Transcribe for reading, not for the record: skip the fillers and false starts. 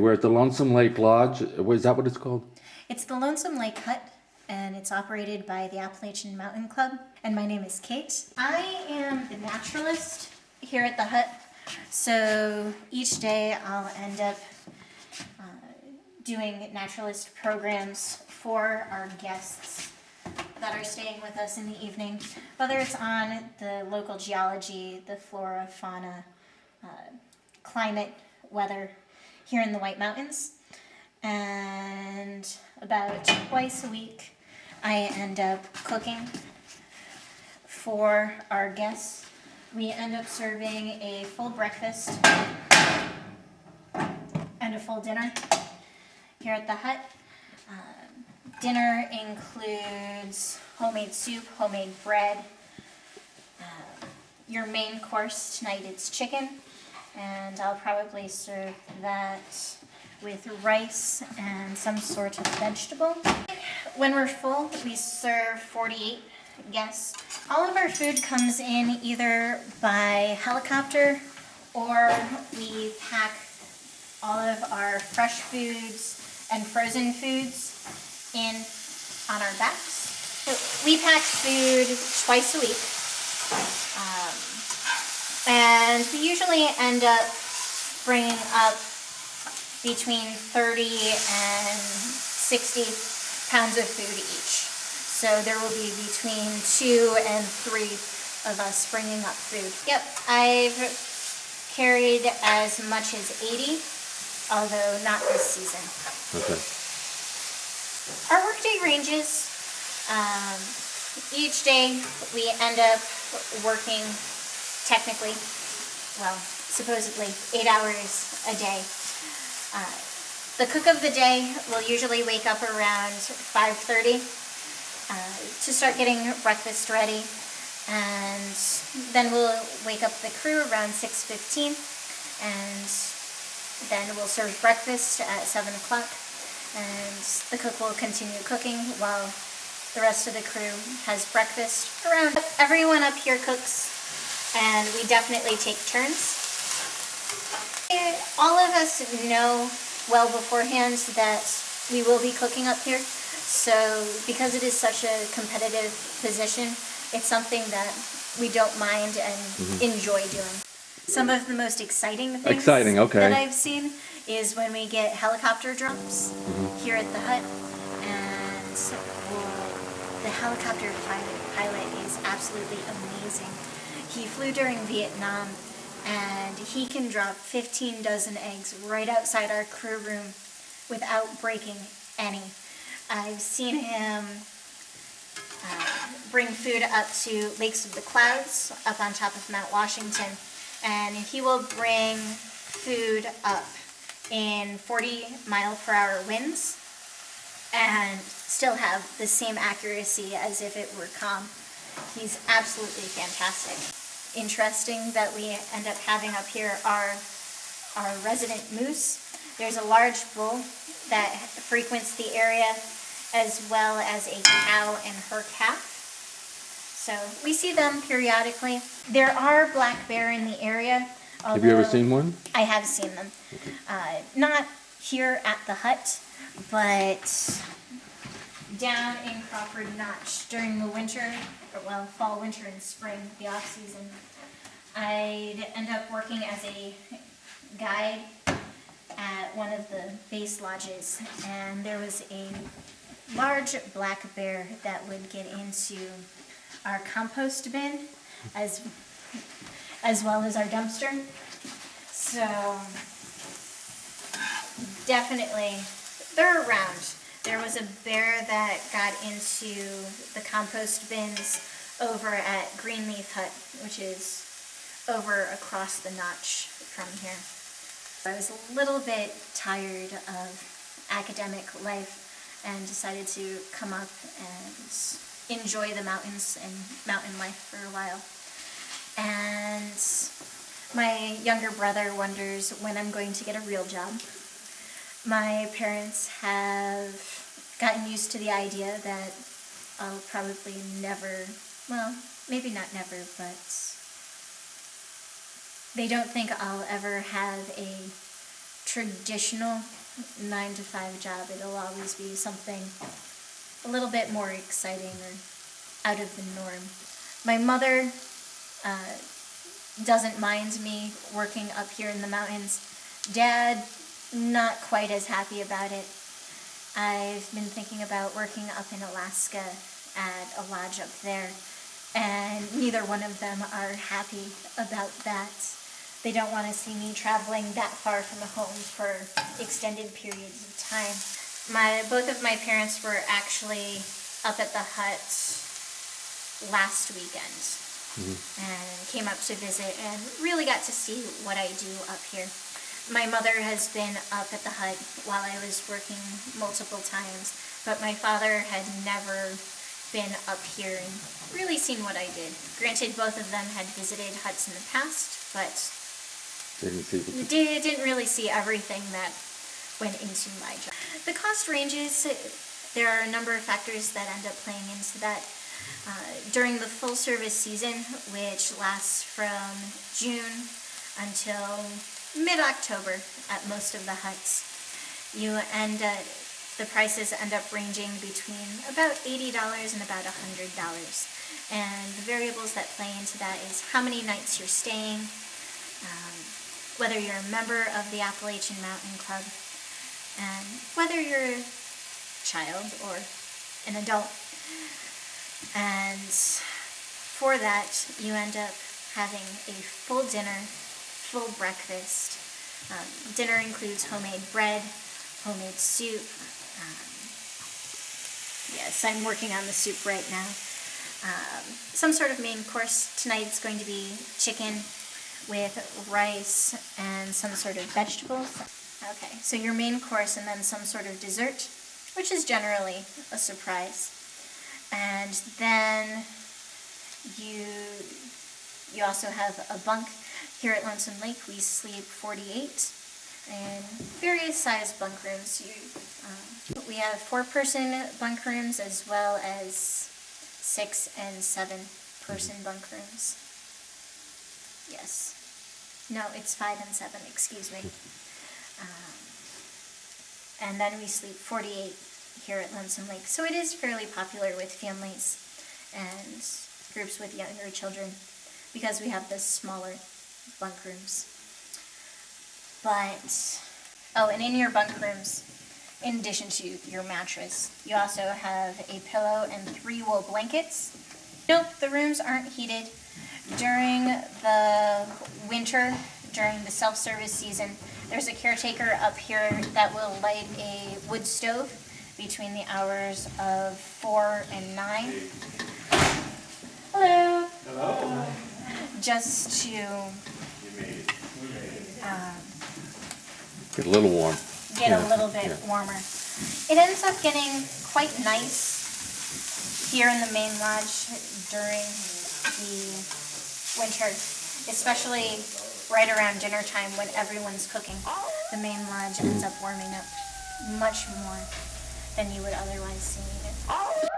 we're at the Lonesome Lake Lodge. Is that what it's called? It's the Lonesome Lake Hut, and it's operated by the Appalachian Mountain Club. And my name is Kate. I am the naturalist here at the hut. So each day I'll end up doing naturalist programs for our guests that are staying with us in the evening, whether it's on the local geology, the flora, fauna, climate, weather here in the White Mountains. And about twice a week I end up cooking for our guests. We end up serving a full breakfast and a full dinner here at the hut. Dinner includes homemade soup, homemade bread. Your main course tonight, it's chicken, and I'll probably serve that with rice and some sort of vegetable. When we're full, we serve 48 guests. All of our food comes in either by helicopter, or we pack all of our fresh foods and frozen foods in on our backs. So we pack food twice a week, and we usually end up bringing up between 30 and 60 pounds of food each. So there will be between 2 and 3 of us bringing up food. Yep, I've carried as much as 80, although not this season. Okay. Our workday ranges. Each day we end up working technically, well, supposedly 8 hours a day. The cook of the day will usually wake up around 5:30 to start getting breakfast ready, and then we'll wake up the crew around 6:15, and then we'll serve breakfast at 7 o'clock, and the cook will continue cooking while the rest of the crew has breakfast. Around everyone up here cooks, and we definitely take turns. All of us know well beforehand that we will be cooking up here, so because it is such a competitive position, it's something that we don't mind and enjoy doing. Some of the most exciting things that I've seen is when we get helicopter drops here at the hut, and the helicopter pilot is absolutely amazing. He flew during Vietnam, and he can drop 15 dozen eggs right outside our crew room without breaking any. I've seen him bring food up to Lakes of the Clouds up on top of Mount Washington, and he will bring food up in 40-mile-per-hour winds and still have the same accuracy as if it were calm. He's absolutely fantastic. Interesting that we end up having up here are our resident moose. There's a large bull that frequents the area, as well as a cow and her calf. So we see them periodically. There are black bear in the area. Have you ever seen one? I have seen them. Okay. Not here at the hut, but down in Crawford Notch during the winter, or well, fall, winter, and spring, the off season. I'd end up working as a guide at one of the base lodges, and there was a large black bear that would get into our compost bin as well as our dumpster. So definitely they're around. There was a bear that got into the compost bins over at Greenleaf Hut, which is over across the notch from here. I was a little bit tired of academic life and decided to come up and enjoy the mountains and mountain life for a while. And my younger brother wonders when I'm going to get a real job. My parents have gotten used to the idea that I'll probably never, well, maybe not never, but they don't think I'll ever have a traditional 9 to 5 job. It'll always be something a little bit more exciting or out of the norm. My mother doesn't mind me working up here in the mountains. Dad, not quite as happy about it. I've been thinking about working up in Alaska at a lodge up there, and neither one of them are happy about that. They don't want to see me traveling that far from home for extended periods of time. Both of my parents were actually up at the hut last weekend and came up to visit and really got to see what I do up here. My mother has been up at the hut while I was working multiple times, but my father had never been up here and really seen what I did. Granted, both of them had visited huts in the past, but didn't really see everything that went into my job. The cost ranges, there are a number of factors that end up playing into that. During the full service season, which lasts from June until mid-October at most of the huts, the prices end up ranging between about $80 and about $100. And the variables that play into that is how many nights you're staying, whether you're a member of the Appalachian Mountain Club, and whether you're a child or an adult. And for that, you end up having a full dinner, full breakfast. Dinner includes homemade bread, homemade soup. Yes, I'm working on the soup right now. Some sort of main course. Tonight it's going to be chicken with rice and some sort of vegetables. Okay, so your main course and then some sort of dessert, which is generally a surprise. And then you also have a bunk. Here at Lonesome Lake, we sleep 48 in various size bunk rooms. We have 4-person bunk rooms as well as 6 and 7-person bunk rooms. Yes. No, it's 5 and 7, excuse me. And then we sleep 48 here at Lonesome Lake. So it is fairly popular with families and groups with younger children because we have the smaller bunk rooms. But, and in your bunk rooms, in addition to your mattress, you also have a pillow and 3 wool blankets. Nope, the rooms aren't heated. During the winter, during the self-service season, there's a caretaker up here that will light a wood stove between the hours of 4 and 9. Hello. Hello. Just to get a little warm. Get a little bit warmer. It ends up getting quite nice here in the main lodge during the winter, especially right around dinner time when everyone's cooking. The main lodge ends up warming up much more than you would otherwise see.